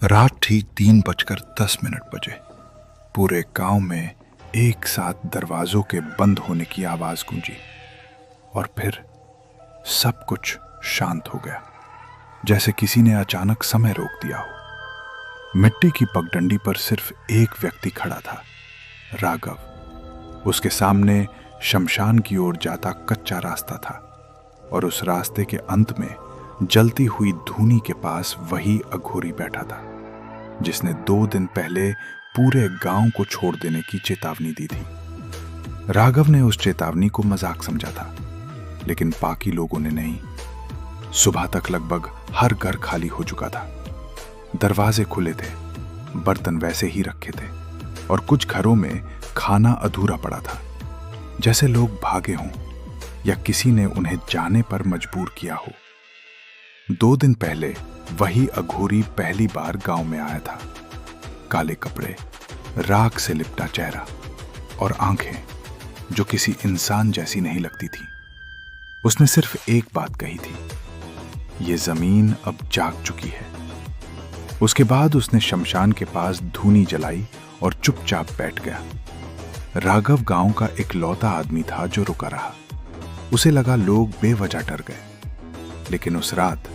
रात ठीक 3:10 बजे पूरे गांव में एक साथ दरवाजों के बंद होने की आवाज गूंजी और फिर सब कुछ शांत हो गया, जैसे किसी ने अचानक समय रोक दिया हो। मिट्टी की पगडंडी पर सिर्फ एक व्यक्ति खड़ा था, राघव। उसके सामने शमशान की ओर जाता कच्चा रास्ता था और उस रास्ते के अंत में जलती हुई धूनी के पास वही अघोरी बैठा था जिसने 2 दिन पहले पूरे गांव को छोड़ देने की चेतावनी दी थी। राघव ने उस चेतावनी को मजाक समझा था, लेकिन बाकी लोगों ने नहीं। सुबह तक लगभग हर घर खाली हो चुका था। दरवाजे खुले थे, बर्तन वैसे ही रखे थे और कुछ घरों में खाना अधूरा पड़ा था, जैसे लोग भागे हों या किसी ने उन्हें जाने पर मजबूर किया हो। 2 दिन पहले वही अघोरी पहली बार गांव में आया था। काले कपड़े, राख से लिपटा चेहरा और आंखें जो किसी इंसान जैसी नहीं लगती थी। उसने सिर्फ एक बात कही थी, ये जमीन अब जाग चुकी है। उसके बाद उसने शमशान के पास धूनी जलाई और चुपचाप बैठ गया। राघव गांव का इकलौता आदमी था जो रुका रहा। उसे लगा लोग बेवजह डर गए, लेकिन उस रात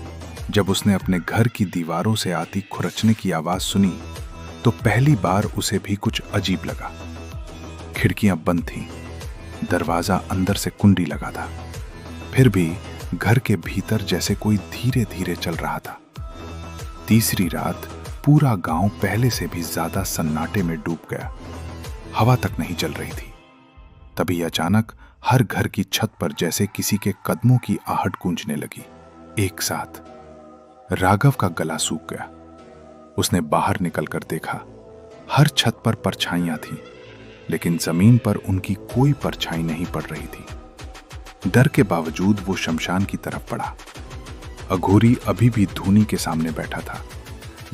जब उसने अपने घर की दीवारों से आती खुरचने की आवाज सुनी तो पहली बार उसे भी कुछ अजीब लगा। खिड़कियां बंद थीं, दरवाजा अंदर से कुंडी लगा था, फिर भी घर के भीतर जैसे कोई धीरे धीरे चल रहा था। तीसरी रात पूरा गांव पहले से भी ज्यादा सन्नाटे में डूब गया। हवा तक नहीं चल रही थी। तभी अचानक हर घर की छत पर जैसे किसी के कदमों की आहट गूंजने लगी। एक साथ राघव का गला सूख गया। उसने बाहर निकलकर देखा, हर छत पर परछाइयां थीं, लेकिन जमीन पर उनकी कोई परछाई नहीं पड़ रही थी। डर के बावजूद वो शमशान की तरफ बढ़ा। अघोरी अभी भी धूनी के सामने बैठा था,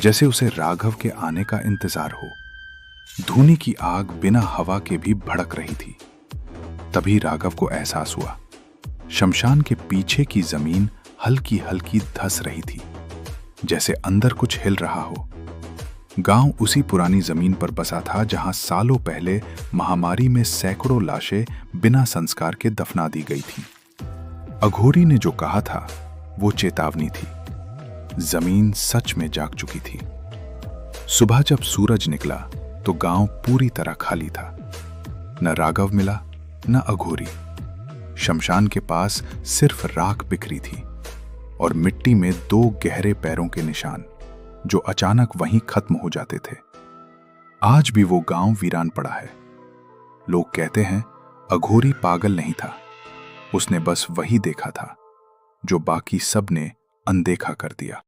जैसे उसे राघव के आने का इंतजार हो। धूनी की आग बिना हवा के भी भड़क रही थी। तभी राघव को एहसास हुआ, शमशान के पीछे की जमीन हल्की हल्की धस रही थी, जैसे अंदर कुछ हिल रहा हो। गांव उसी पुरानी जमीन पर बसा था जहां सालों पहले महामारी में सैकड़ों लाशें बिना संस्कार के दफना दी गई थीं। अघोरी ने जो कहा था वो चेतावनी थी। जमीन सच में जाग चुकी थी। सुबह जब सूरज निकला तो गांव पूरी तरह खाली था। न राघव मिला, न अघोरी। शमशान के पास सिर्फ राख बिखरी थी और मिट्टी में 2 गहरे पैरों के निशान जो अचानक वहीं खत्म हो जाते थे। आज भी वो गांव वीरान पड़ा है। लोग कहते हैं अघोरी पागल नहीं था, उसने बस वही देखा था जो बाकी सब ने अनदेखा कर दिया।